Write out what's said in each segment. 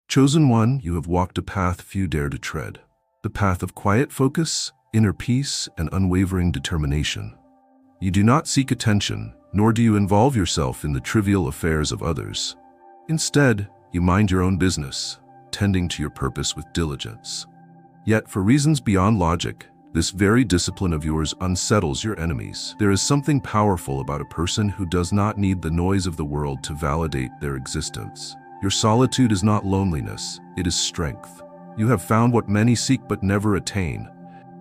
Chosen one, you have walked a path few dare to tread. The path of quiet focus, inner peace, and unwavering determination. You do not seek attention, nor do you involve yourself in the trivial affairs of others. Instead, you mind your own business, tending to your purpose with diligence. Yet, for reasons beyond logic, this very discipline of yours unsettles your enemies. There is something powerful about a person who does not need the noise of the world to validate their existence. Your solitude is not loneliness, it is strength. You have found what many seek but never attain,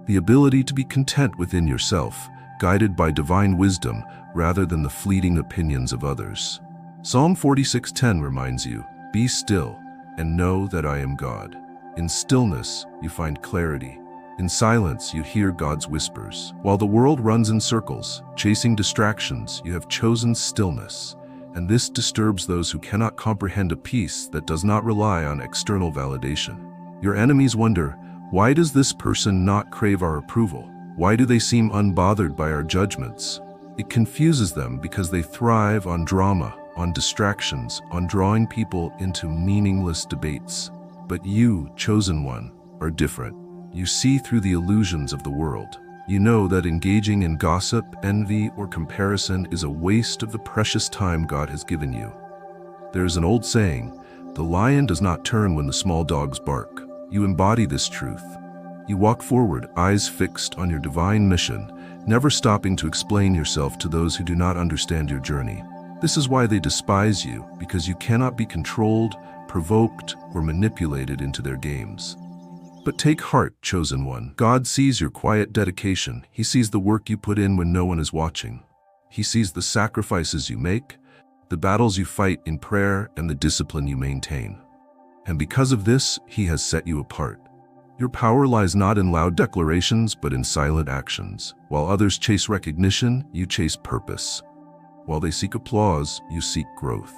the ability to be content within yourself, guided by divine wisdom rather than the fleeting opinions of others. Psalm 46:10 reminds you, "Be still and know that I am God." In stillness, you find clarity. In silence, you hear God's whispers. While the world runs in circles, chasing distractions, you have chosen stillness. And this disturbs those who cannot comprehend a peace that does not rely on external validation. Your enemies wonder, why does this person not crave our approval? Why do they seem unbothered by our judgments? It confuses them because they thrive on drama, on distractions, on drawing people into meaningless debates. But you, chosen one, are different. You see through the illusions of the world. You know that engaging in gossip, envy, or comparison is a waste of the precious time God has given you. There is an old saying, "The lion does not turn when the small dogs bark." You embody this truth. You walk forward, eyes fixed on your divine mission, never stopping to explain yourself to those who do not understand your journey. This is why they despise you, because you cannot be controlled, provoked, or manipulated into their games. But take heart, chosen one. God sees your quiet dedication. He sees the work you put in when no one is watching. He sees the sacrifices you make, the battles you fight in prayer, and the discipline you maintain. And because of this, He has set you apart. Your power lies not in loud declarations, but in silent actions. While others chase recognition, you chase purpose. While they seek applause, you seek growth.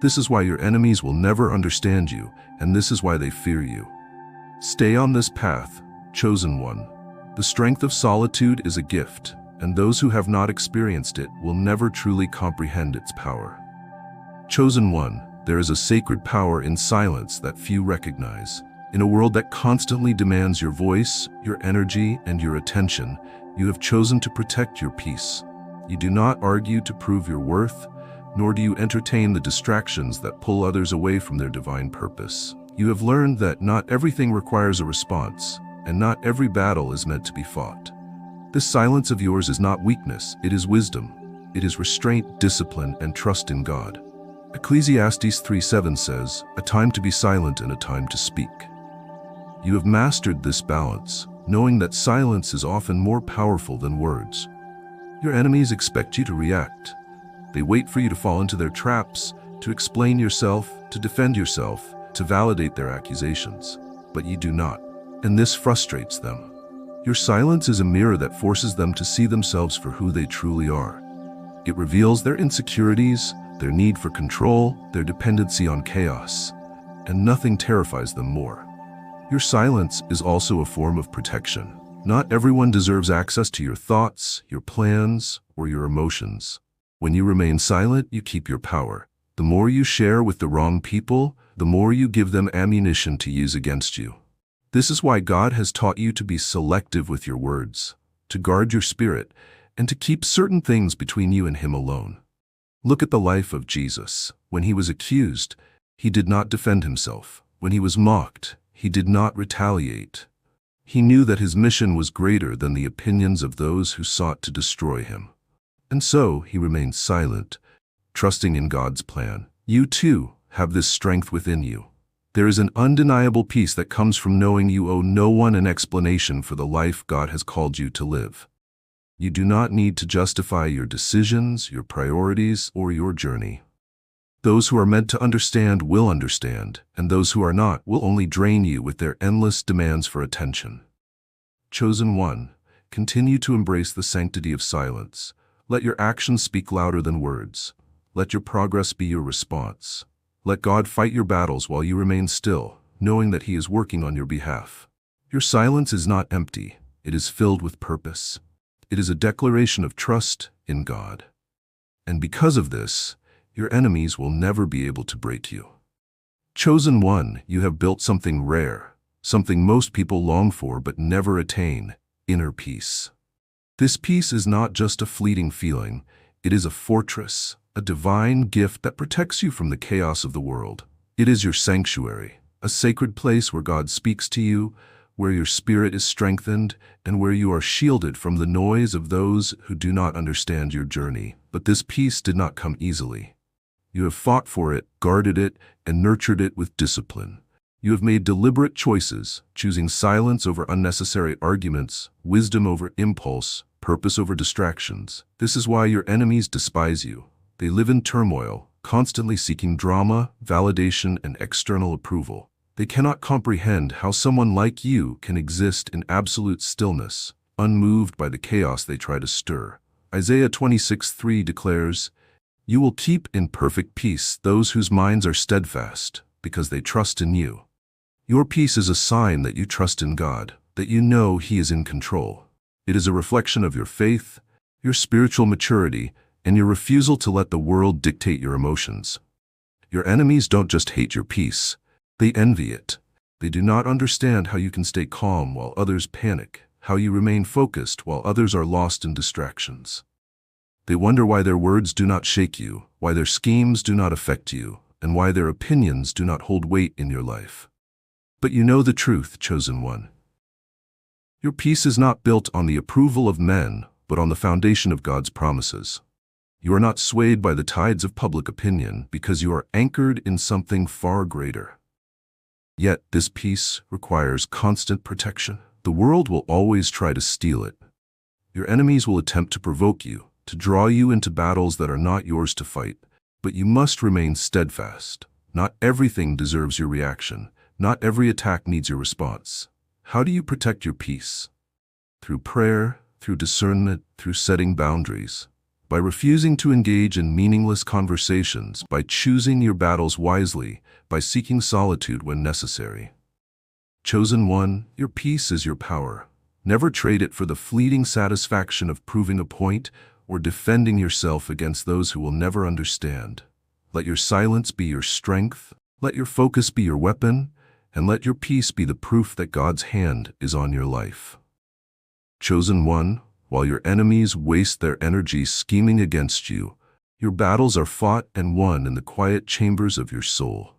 This is why your enemies will never understand you, and this is why they fear you. Stay on this path, chosen one. The strength of solitude is a gift, and those who have not experienced it will never truly comprehend its power. Chosen one, there is a sacred power in silence that few recognize. In a world that constantly demands your voice, your energy, and your attention, you have chosen to protect your peace. You do not argue to prove your worth, nor do you entertain the distractions that pull others away from their divine purpose. You have learned that not everything requires a response, and not every battle is meant to be fought. This silence of yours is not weakness, it is wisdom. It is restraint, discipline, and trust in God. Ecclesiastes 3:7 says, "A time to be silent and a time to speak." You have mastered this balance, knowing that silence is often more powerful than words. Your enemies expect you to react. They wait for you to fall into their traps, to explain yourself, to defend yourself, to validate their accusations. But you do not, and this frustrates them. Your silence is a mirror that forces them to see themselves for who they truly are. It reveals their insecurities, their need for control, their dependency on chaos, and nothing terrifies them more. Your silence is also a form of protection. Not everyone deserves access to your thoughts, your plans, or your emotions. When you remain silent, you keep your power. The more you share with the wrong people, the more you give them ammunition to use against you. This is why God has taught you to be selective with your words, to guard your spirit, and to keep certain things between you and Him alone. Look at the life of Jesus. When He was accused, He did not defend Himself. When He was mocked, He did not retaliate. He knew that His mission was greater than the opinions of those who sought to destroy Him. And so He remained silent, trusting in God's plan. You too have this strength within you. There is an undeniable peace that comes from knowing you owe no one an explanation for the life God has called you to live. You do not need to justify your decisions, your priorities, or your journey. Those who are meant to understand will understand, and those who are not will only drain you with their endless demands for attention. Chosen one, continue to embrace the sanctity of silence. Let your actions speak louder than words. Let your progress be your response. Let God fight your battles while you remain still, knowing that He is working on your behalf. Your silence is not empty, it is filled with purpose. It is a declaration of trust in God. And because of this, your enemies will never be able to break you. Chosen one, you have built something rare, something most people long for but never attain: inner peace. This peace is not just a fleeting feeling, it is a fortress, a divine gift that protects you from the chaos of the world. It is your sanctuary, a sacred place where God speaks to you, where your spirit is strengthened, and where you are shielded from the noise of those who do not understand your journey. But this peace did not come easily. You have fought for it, guarded it, and nurtured it with discipline. You have made deliberate choices, choosing silence over unnecessary arguments, wisdom over impulse, purpose over distractions. This is why your enemies despise you. They live in turmoil, constantly seeking drama, validation, and external approval. They cannot comprehend how someone like you can exist in absolute stillness, unmoved by the chaos they try to stir. Isaiah 26:3 declares, "You will keep in perfect peace those whose minds are steadfast, because they trust in you." Your peace is a sign that you trust in God, that you know He is in control. It is a reflection of your faith, your spiritual maturity, and your refusal to let the world dictate your emotions. Your enemies don't just hate your peace, they envy it. They do not understand how you can stay calm while others panic, how you remain focused while others are lost in distractions. They wonder why their words do not shake you, why their schemes do not affect you, and why their opinions do not hold weight in your life. But you know the truth, chosen one. Your peace is not built on the approval of men, but on the foundation of God's promises. You are not swayed by the tides of public opinion because you are anchored in something far greater. Yet this peace requires constant protection. The world will always try to steal it. Your enemies will attempt to provoke you, to draw you into battles that are not yours to fight. But you must remain steadfast. Not everything deserves your reaction. Not every attack needs your response. How do you protect your peace? Through prayer, through discernment, through setting boundaries. By refusing to engage in meaningless conversations, by choosing your battles wisely, by seeking solitude when necessary. Chosen one, your peace is your power. Never trade it for the fleeting satisfaction of proving a point or defending yourself against those who will never understand. Let your silence be your strength, let your focus be your weapon, and let your peace be the proof that God's hand is on your life. Chosen one, while your enemies waste their energy scheming against you, your battles are fought and won in the quiet chambers of your soul.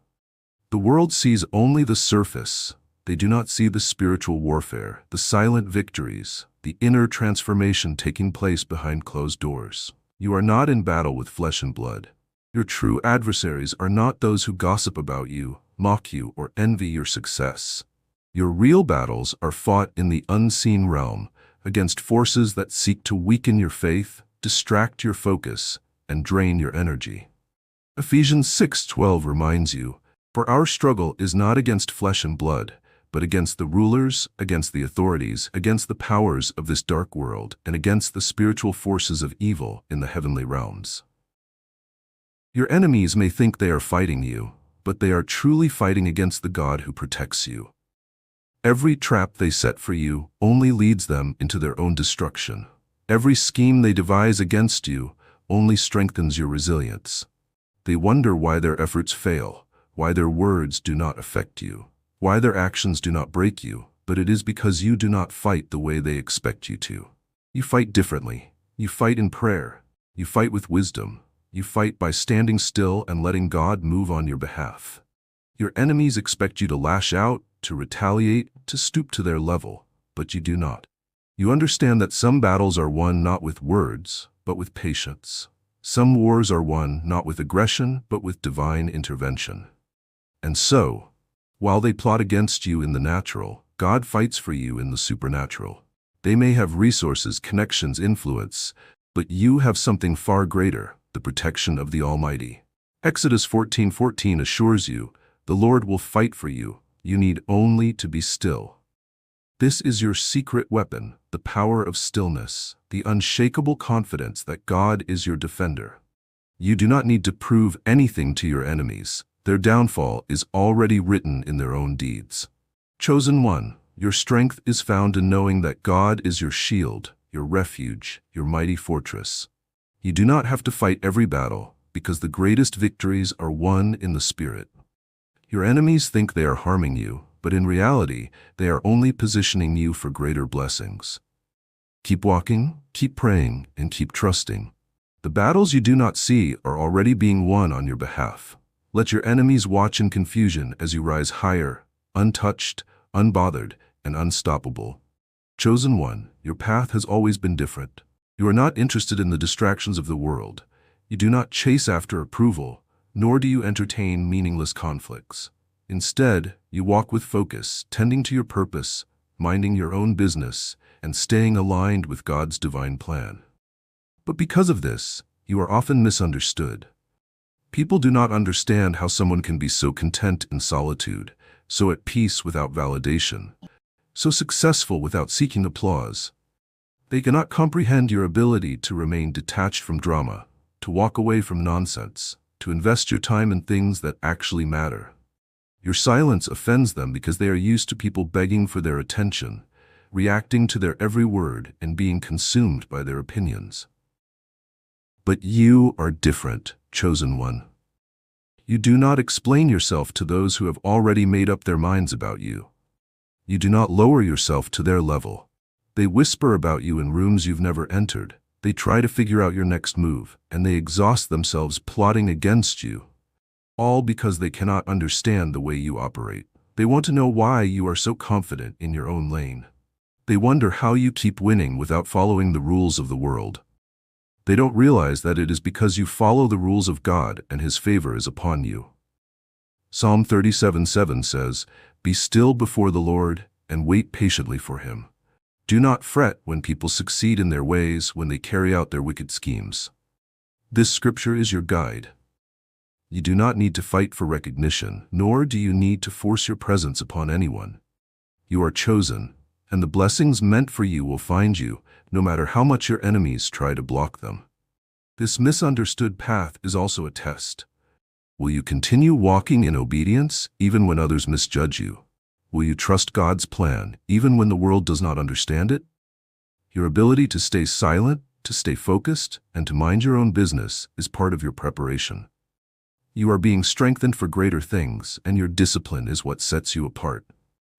The world sees only the surface. They do not see the spiritual warfare, the silent victories, the inner transformation taking place behind closed doors. You are not in battle with flesh and blood. Your true adversaries are not those who gossip about you, mock you, or envy your success. Your real battles are fought in the unseen realm, against forces that seek to weaken your faith, distract your focus, and drain your energy. Ephesians 6:12 reminds you, "For our struggle is not against flesh and blood, but against the rulers, against the authorities, against the powers of this dark world, and against the spiritual forces of evil in the heavenly realms." Your enemies may think they are fighting you, but they are truly fighting against the God who protects you. Every trap they set for you only leads them into their own destruction. Every scheme they devise against you only strengthens your resilience. They wonder why their efforts fail, why their words do not affect you, why their actions do not break you, but it is because you do not fight the way they expect you to. You fight differently. You fight in prayer. You fight with wisdom. You fight by standing still and letting God move on your behalf. Your enemies expect you to lash out, to retaliate, to stoop to their level, but you do not. You understand that some battles are won not with words, but with patience. Some wars are won not with aggression, but with divine intervention. And so, while they plot against you in the natural, God fights for you in the supernatural. They may have resources, connections, influence, but you have something far greater, the protection of the Almighty. Exodus 14:14 assures you, "The Lord will fight for you. You need only to be still." This is your secret weapon, the power of stillness, the unshakable confidence that God is your defender. You do not need to prove anything to your enemies. Their downfall is already written in their own deeds. Chosen one, your strength is found in knowing that God is your shield, your refuge, your mighty fortress. You do not have to fight every battle, because the greatest victories are won in the Spirit. Your enemies think they are harming you, but in reality, they are only positioning you for greater blessings. Keep walking, keep praying, and keep trusting. The battles you do not see are already being won on your behalf. Let your enemies watch in confusion as you rise higher, untouched, unbothered, and unstoppable. Chosen one, your path has always been different. You are not interested in the distractions of the world. You do not chase after approval, nor do you entertain meaningless conflicts. Instead, you walk with focus, tending to your purpose, minding your own business, and staying aligned with God's divine plan. But because of this, you are often misunderstood. People do not understand how someone can be so content in solitude, so at peace without validation, so successful without seeking applause. They cannot comprehend your ability to remain detached from drama, to walk away from nonsense, to invest your time in things that actually matter. Your silence offends them because they are used to people begging for their attention, reacting to their every word, and being consumed by their opinions. But you are different, chosen one. You do not explain yourself to those who have already made up their minds about you. You do not lower yourself to their level. They whisper about you in rooms you've never entered. They try to figure out your next move, and they exhaust themselves plotting against you, all because they cannot understand the way you operate. They want to know why you are so confident in your own lane. They wonder how you keep winning without following the rules of the world. They don't realize that it is because you follow the rules of God and His favor is upon you. Psalm 37:7 says, "Be still before the Lord and wait patiently for Him. Do not fret when people succeed in their ways, when they carry out their wicked schemes." This scripture is your guide. You do not need to fight for recognition, nor do you need to force your presence upon anyone. You are chosen, and the blessings meant for you will find you, no matter how much your enemies try to block them. This misunderstood path is also a test. Will you continue walking in obedience, even when others misjudge you? Will you trust God's plan, even when the world does not understand it? Your ability to stay silent, to stay focused, and to mind your own business is part of your preparation. You are being strengthened for greater things, and your discipline is what sets you apart.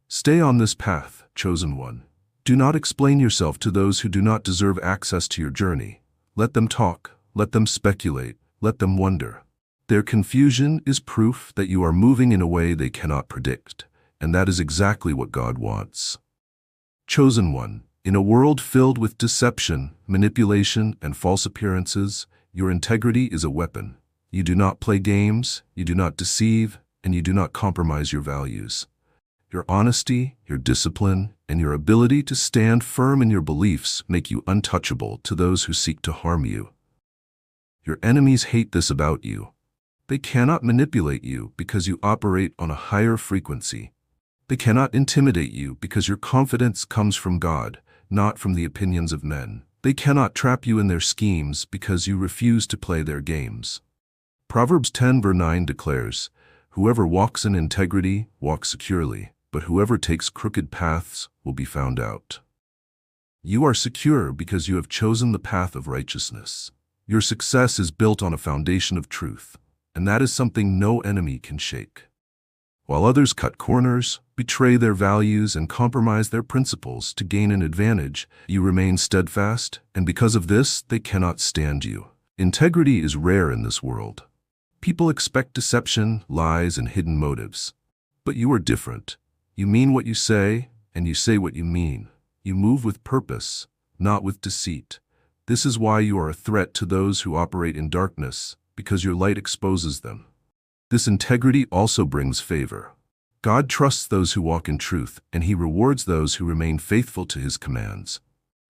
Stay on this path, chosen one. Do not explain yourself to those who do not deserve access to your journey. Let them talk, let them speculate, let them wonder. Their confusion is proof that you are moving in a way they cannot predict, and that is exactly what God wants. Chosen one, in a world filled with deception, manipulation, and false appearances, your integrity is a weapon. You do not play games, you do not deceive, and you do not compromise your values. Your honesty, your discipline, and your ability to stand firm in your beliefs make you untouchable to those who seek to harm you. Your enemies hate this about you. They cannot manipulate you because you operate on a higher frequency. They cannot intimidate you because your confidence comes from God, not from the opinions of men. They cannot trap you in their schemes because you refuse to play their games. Proverbs 10:9 declares, "Whoever walks in integrity walks securely, but whoever takes crooked paths will be found out." You are secure because you have chosen the path of righteousness. Your success is built on a foundation of truth, and that is something no enemy can shake. While others cut corners, betray their values, and compromise their principles to gain an advantage, you remain steadfast, and because of this, they cannot stand you. Integrity is rare in this world. People expect deception, lies, and hidden motives. But you are different. You mean what you say, and you say what you mean. You move with purpose, not with deceit. This is why you are a threat to those who operate in darkness, because your light exposes them. This integrity also brings favor. God trusts those who walk in truth, and He rewards those who remain faithful to His commands.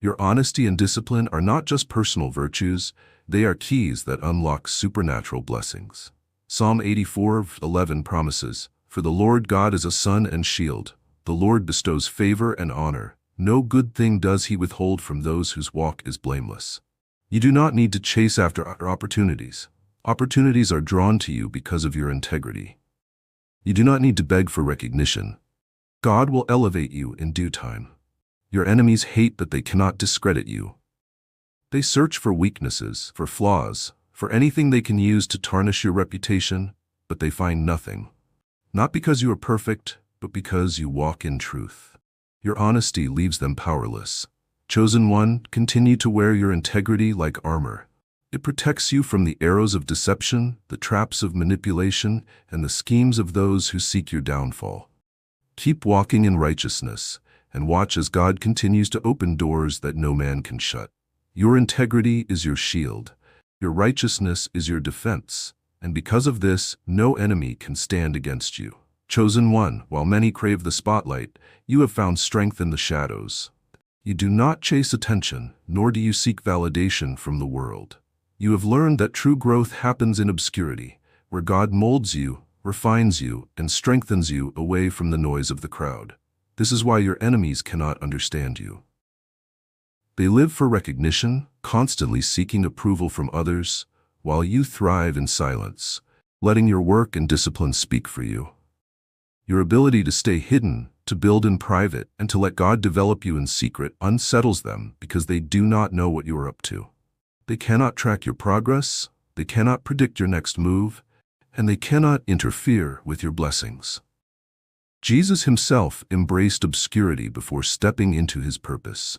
Your honesty and discipline are not just personal virtues, they are keys that unlock supernatural blessings. Psalm 84:11 promises, "For the Lord God is a sun and shield. The Lord bestows favor and honor. No good thing does He withhold from those whose walk is blameless." You do not need to chase after opportunities. Opportunities are drawn to you because of your integrity. You do not need to beg for recognition. God will elevate you in due time. Your enemies hate that they cannot discredit you. They search for weaknesses, for flaws, for anything they can use to tarnish your reputation, but they find nothing. Not because you are perfect, but because you walk in truth. Your honesty leaves them powerless. Chosen one, continue to wear your integrity like armor. It protects you from the arrows of deception, the traps of manipulation, and the schemes of those who seek your downfall. Keep walking in righteousness, and watch as God continues to open doors that no man can shut. Your integrity is your shield. Your righteousness is your defense. And because of this, no enemy can stand against you. Chosen one, while many crave the spotlight, you have found strength in the shadows. You do not chase attention, nor do you seek validation from the world. You have learned that true growth happens in obscurity, where God molds you, refines you, and strengthens you away from the noise of the crowd. This is why your enemies cannot understand you. They live for recognition, constantly seeking approval from others, while you thrive in silence, letting your work and discipline speak for you. Your ability to stay hidden, to build in private, and to let God develop you in secret unsettles them because they do not know what you are up to. They cannot track your progress, they cannot predict your next move, and they cannot interfere with your blessings. Jesus himself embraced obscurity before stepping into his purpose.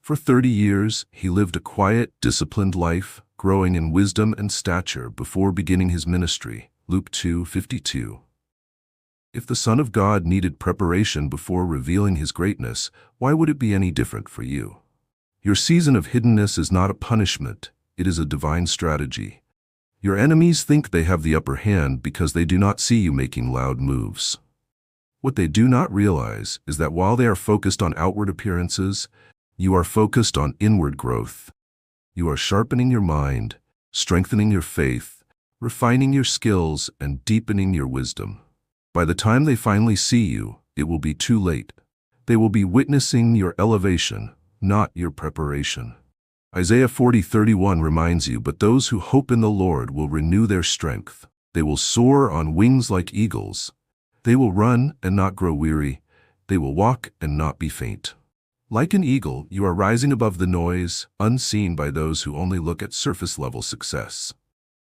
For 30 years, he lived a quiet, disciplined life, growing in wisdom and stature before beginning his ministry. Luke 2:52. If the Son of God needed preparation before revealing his greatness, why would it be any different for you? Your season of hiddenness is not a punishment, it is a divine strategy. Your enemies think they have the upper hand because they do not see you making loud moves. What they do not realize is that while they are focused on outward appearances, you are focused on inward growth. You are sharpening your mind, strengthening your faith, refining your skills, and deepening your wisdom. By the time they finally see you, it will be too late. They will be witnessing your elevation, not your preparation. Isaiah 40:31 reminds you, "But those who hope in the Lord will renew their strength. They will soar on wings like eagles. They will run and not grow weary. They will walk and not be faint." Like an eagle, you are rising above the noise, unseen by those who only look at surface-level success.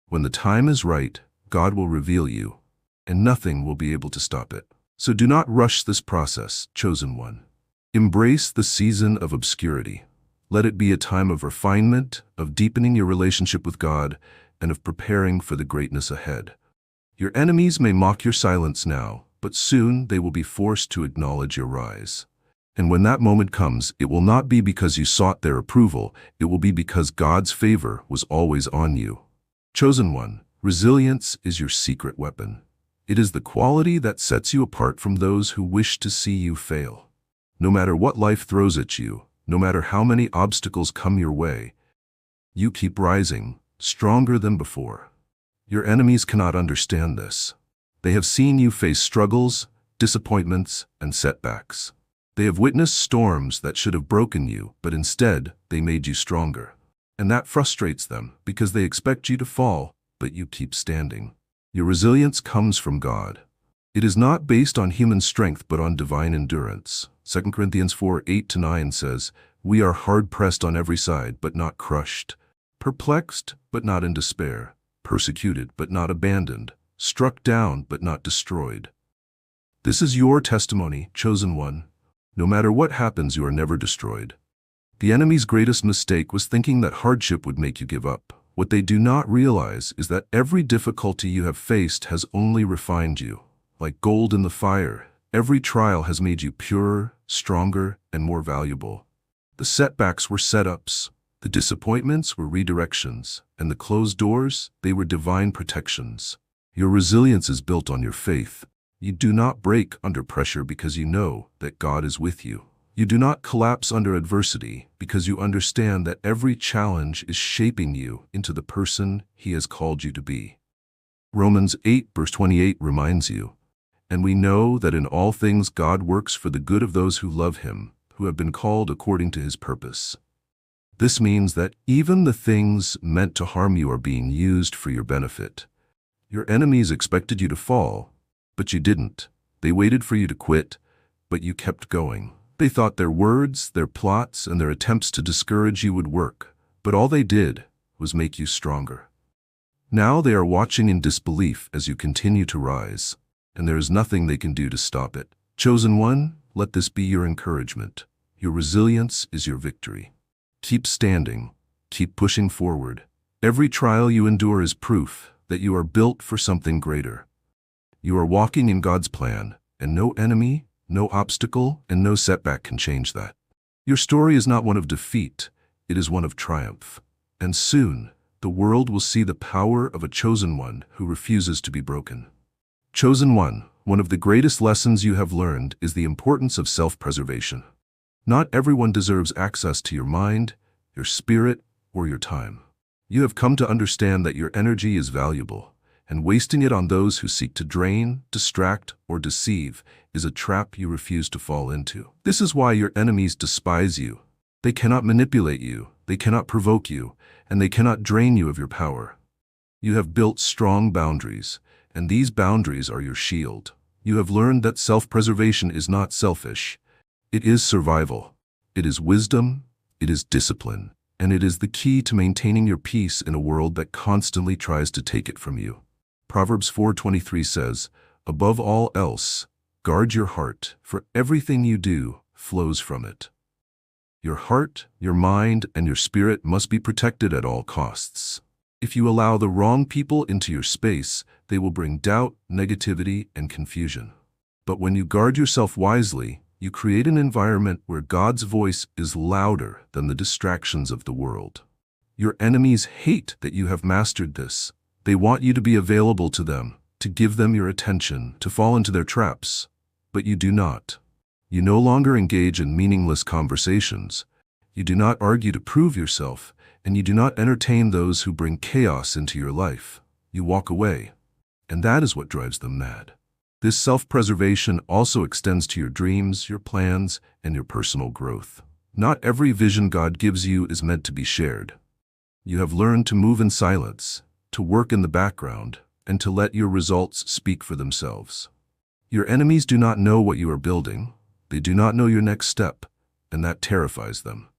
When the time is right, God will reveal you, and nothing will be able to stop it. So do not rush this process, chosen one. Embrace the season of obscurity. Let it be a time of refinement, of deepening your relationship with God, and of preparing for the greatness ahead. Your enemies may mock your silence now, but soon they will be forced to acknowledge your rise. And when that moment comes, it will not be because you sought their approval, it will be because God's favor was always on you. Chosen one, resilience is your secret weapon. It is the quality that sets you apart from those who wish to see you fail. No matter what life throws at you, no matter how many obstacles come your way, you keep rising, stronger than before. Your enemies cannot understand this. They have seen you face struggles, disappointments, and setbacks. They have witnessed storms that should have broken you, but instead, they made you stronger. And that frustrates them because they expect you to fall, but you keep standing. Your resilience comes from God. It is not based on human strength but on divine endurance. 2 Corinthians 4:8-9 says, "We are hard-pressed on every side, but not crushed, perplexed, but not in despair, persecuted, but not abandoned, struck down, but not destroyed." This is your testimony, chosen one. No matter what happens, you are never destroyed. The enemy's greatest mistake was thinking that hardship would make you give up. What they do not realize is that every difficulty you have faced has only refined you. Like gold in the fire, every trial has made you purer, stronger, and more valuable. The setbacks were setups, the disappointments were redirections, and the closed doors, they were divine protections. Your resilience is built on your faith. You do not break under pressure because you know that God is with you. You do not collapse under adversity because you understand that every challenge is shaping you into the person He has called you to be. Romans 8:28 reminds you, "And we know that in all things God works for the good of those who love Him, who have been called according to His purpose." This means that even the things meant to harm you are being used for your benefit. Your enemies expected you to fall, but you didn't. They waited for you to quit, but you kept going. They thought their words, their plots, and their attempts to discourage you would work, but all they did was make you stronger. Now they are watching in disbelief as you continue to rise. and there is nothing they can do to stop it. Chosen one, let this be your encouragement. Your resilience is your victory. Keep standing. Keep pushing forward. Every trial you endure is proof that you are built for something greater. You are walking in God's plan, and no enemy, no obstacle, and no setback can change that. Your story is not one of defeat, it is one of triumph. And soon, the world will see the power of a chosen one who refuses to be broken. Chosen one of the greatest lessons you have learned is the importance of self-preservation. Not everyone deserves access to your mind, your spirit, or your time. You have come to understand that your energy is valuable, and wasting it on those who seek to drain, distract, or deceive is a trap you refuse to fall into. This is why your enemies despise you. They cannot manipulate you, they cannot provoke you, and they cannot drain you of your power. You have built strong boundaries, and these boundaries are your shield. You have learned that self-preservation is not selfish. It is survival. It is wisdom. It is discipline. And it is the key to maintaining your peace in a world that constantly tries to take it from you. Proverbs 4:23 says, "Above all else, guard your heart, for everything you do flows from it." Your heart, your mind, and your spirit must be protected at all costs. If you allow the wrong people into your space, they will bring doubt, negativity, and confusion. But when you guard yourself wisely, you create an environment where God's voice is louder than the distractions of the world. Your enemies hate that you have mastered this. They want you to be available to them, to give them your attention, to fall into their traps. But you do not. You no longer engage in meaningless conversations. You do not argue to prove yourself, and you do not entertain those who bring chaos into your life. You walk away, and that is what drives them mad. This self-preservation also extends to your dreams, your plans, and your personal growth. Not every vision God gives you is meant to be shared. You have learned to move in silence, to work in the background, and to let your results speak for themselves. Your enemies do not know what you are building. They do not know your next step, and that terrifies them.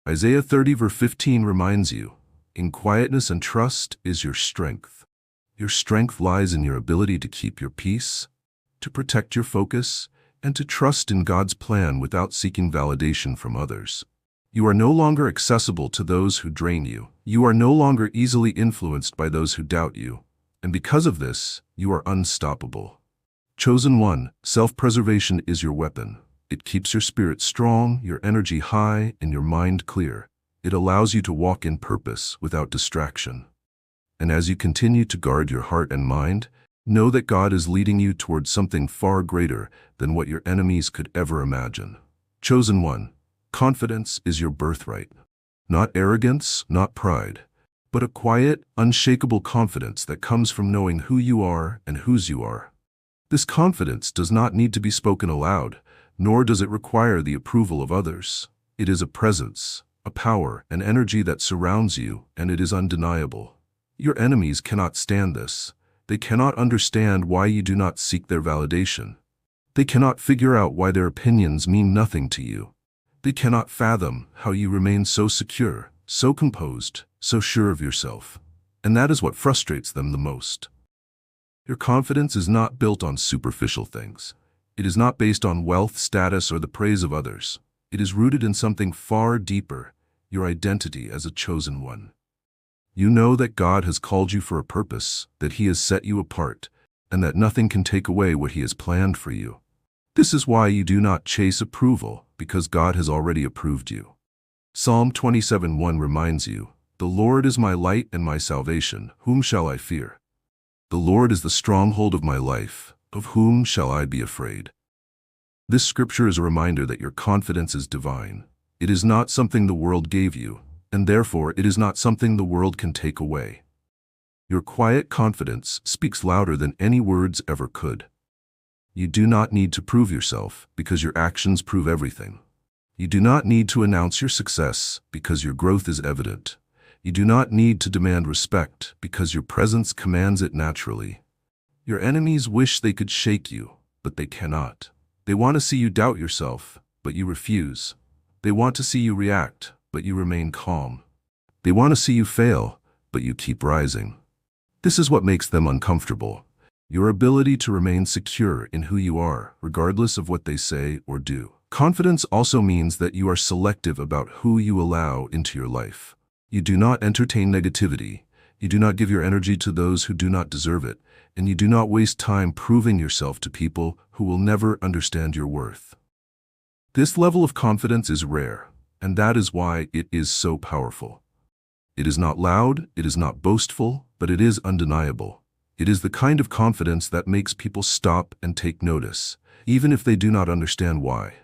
Isaiah 30:15 reminds you, "In quietness and trust is your strength." Your strength lies in your ability to keep your peace, to protect your focus, and to trust in God's plan without seeking validation from others. You are no longer accessible to those who drain you. You are no longer easily influenced by those who doubt you. And because of this, you are unstoppable. Chosen one, self-preservation is your weapon. It keeps your spirit strong, your energy high, and your mind clear. It allows you to walk in purpose without distraction. And as you continue to guard your heart and mind, know that God is leading you towards something far greater than what your enemies could ever imagine. Chosen one, confidence is your birthright. Not arrogance, not pride, but a quiet, unshakable confidence that comes from knowing who you are and whose you are. This confidence does not need to be spoken aloud, nor does it require the approval of others. It is a presence, a power, an energy that surrounds you, and it is undeniable. Your enemies cannot stand this. They cannot understand why you do not seek their validation. They cannot figure out why their opinions mean nothing to you. They cannot fathom how you remain so secure, so composed, so sure of yourself. And that is what frustrates them the most. Your confidence is not built on superficial things. It is not based on wealth, status, or the praise of others. It is rooted in something far deeper, your identity as a chosen one. You know that God has called you for a purpose, that He has set you apart, and that nothing can take away what He has planned for you. This is why you do not chase approval, because God has already approved you. Psalm 27:1 reminds you, "The Lord is my light and my salvation, whom shall I fear? The Lord is the stronghold of my life, of whom shall I be afraid?" This scripture is a reminder that your confidence is divine. It is not something the world gave you, and therefore it is not something the world can take away. Your quiet confidence speaks louder than any words ever could. You do not need to prove yourself, because your actions prove everything. You do not need to announce your success, because your growth is evident. You do not need to demand respect, because your presence commands it naturally. Your enemies wish they could shake you, but they cannot. They want to see you doubt yourself, but you refuse. They want to see you react, but you remain calm. They want to see you fail, but you keep rising. This is what makes them uncomfortable. your ability to remain secure in who you are, regardless of what they say or do. Confidence also means that you are selective about who you allow into your life. You do not entertain negativity, you do not give your energy to those who do not deserve it, and you do not waste time proving yourself to people who will never understand your worth. This level of confidence is rare, and that is why it is so powerful. It is not loud, it is not boastful, but it is undeniable. It is the kind of confidence that makes people stop and take notice, even if they do not understand why.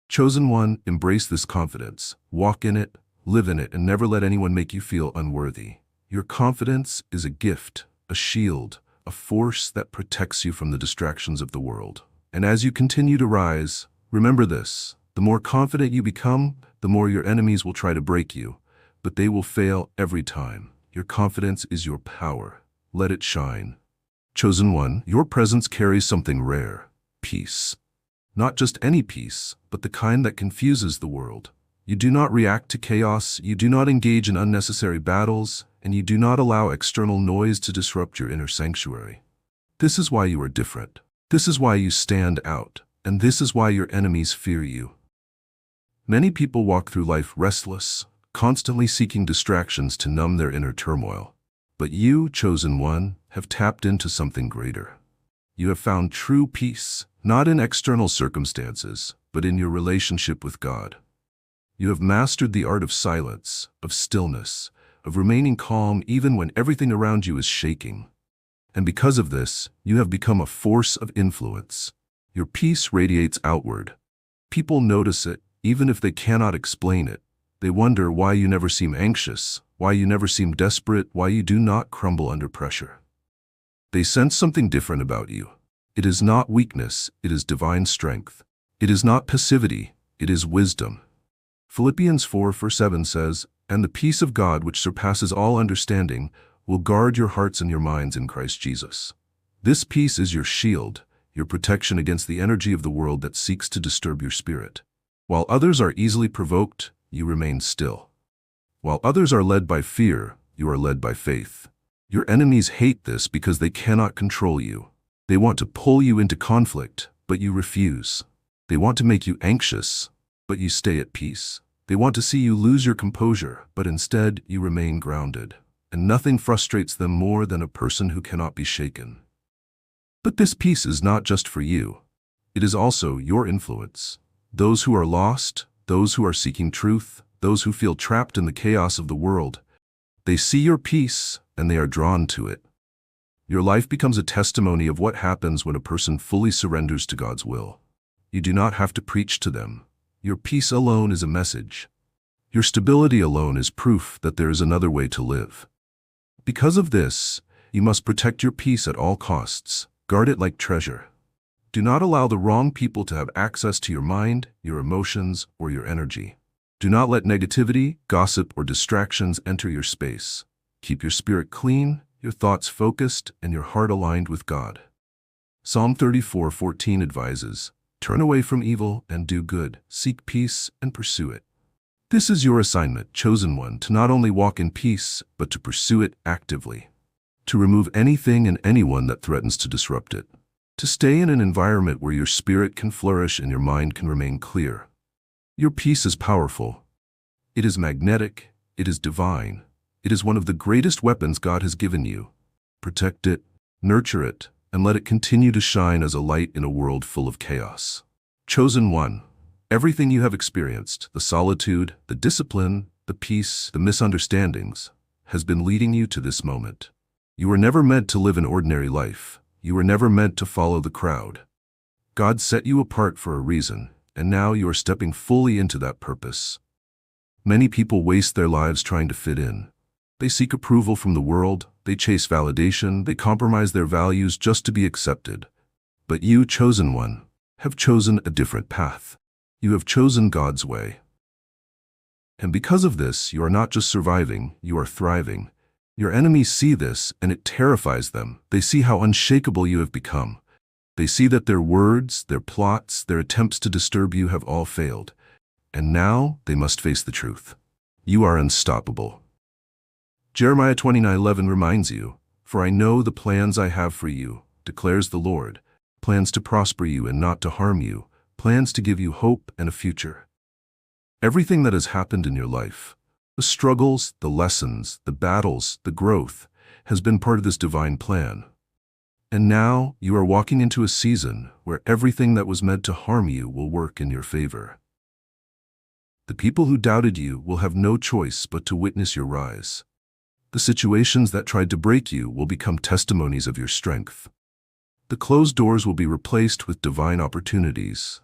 Chosen one, embrace this confidence, walk in it, live in it, and never let anyone make you feel unworthy. Your confidence is a gift, a shield, a force that protects you from the distractions of the world. And as you continue to rise, remember this: the more confident you become, the more your enemies will try to break you, but they will fail every time. Your confidence is your power. Let it shine. Chosen one, your presence carries something rare: peace. Not just any peace, but the kind that confuses the world. You do not react to chaos, you do not engage in unnecessary battles, and you do not allow external noise to disrupt your inner sanctuary. This is why you are different. This is why you stand out, and this is why your enemies fear you. Many people walk through life restless, constantly seeking distractions to numb their inner turmoil. But you, chosen one, have tapped into something greater. You have found true peace, not in external circumstances, but in your relationship with God. You have mastered the art of silence, of stillness, of remaining calm even when everything around you is shaking. And because of this, you have become a force of influence. Your peace radiates outward. People notice it, even if they cannot explain it. They wonder why you never seem anxious, why you never seem desperate, why you do not crumble under pressure. They sense something different about you. It is not weakness, it is divine strength. It is not passivity, it is wisdom. Philippians 4:7 says, "And the peace of God, which surpasses all understanding, will guard your hearts and your minds in Christ Jesus." This peace is your shield, your protection against the energy of the world that seeks to disturb your spirit. While others are easily provoked, you remain still. While others are led by fear, you are led by faith. Your enemies hate this because they cannot control you. They want to pull you into conflict, but you refuse. They want to make you anxious, but you stay at peace. They want to see you lose your composure, but instead you remain grounded. And nothing frustrates them more than a person who cannot be shaken. But this peace is not just for you. It is also your influence. Those who are lost, those who are seeking truth, those who feel trapped in the chaos of the world, they see your peace and they are drawn to it. Your life becomes a testimony of what happens when a person fully surrenders to God's will. You do not have to preach to them. Your peace alone is a message. Your stability alone is proof that there is another way to live. Because of this, you must protect your peace at all costs. Guard it like treasure. Do not allow the wrong people to have access to your mind, your emotions, or your energy. Do not let negativity, gossip, or distractions enter your space. Keep your spirit clean, your thoughts focused, and your heart aligned with God. Psalm 34:14 advises, "Turn away from evil and do good, seek peace and pursue it." This is your assignment, chosen one, to not only walk in peace, but to pursue it actively. To remove anything and anyone that threatens to disrupt it. To stay in an environment where your spirit can flourish and your mind can remain clear. Your peace is powerful. It is magnetic. It is divine. It is one of the greatest weapons God has given you. Protect it, nurture it, and let it continue to shine as a light in a world full of chaos. Chosen one, everything you have experienced, the solitude, the discipline, the peace, the misunderstandings, has been leading you to this moment. You were never meant to live an ordinary life. You were never meant to follow the crowd. God set you apart for a reason, and now you are stepping fully into that purpose. Many people waste their lives trying to fit in. They seek approval from the world, they chase validation, they compromise their values just to be accepted. But you, chosen one, have chosen a different path. You have chosen God's way. And because of this, you are not just surviving, you are thriving. Your enemies see this, and it terrifies them. They see how unshakable you have become. They see that their words, their plots, their attempts to disturb you have all failed. And now they must face the truth. You are unstoppable. Jeremiah 29:11 reminds you, "For I know the plans I have for you, declares the Lord, plans to prosper you and not to harm you, plans to give you hope and a future. Everything that has happened in your life, the struggles, the lessons, the battles, the growth, has been part of this divine plan. And now you are walking into a season where everything that was meant to harm you will work in your favor. The people who doubted you will have no choice but to witness your rise. The situations that tried to break you will become testimonies of your strength. The closed doors will be replaced with divine opportunities.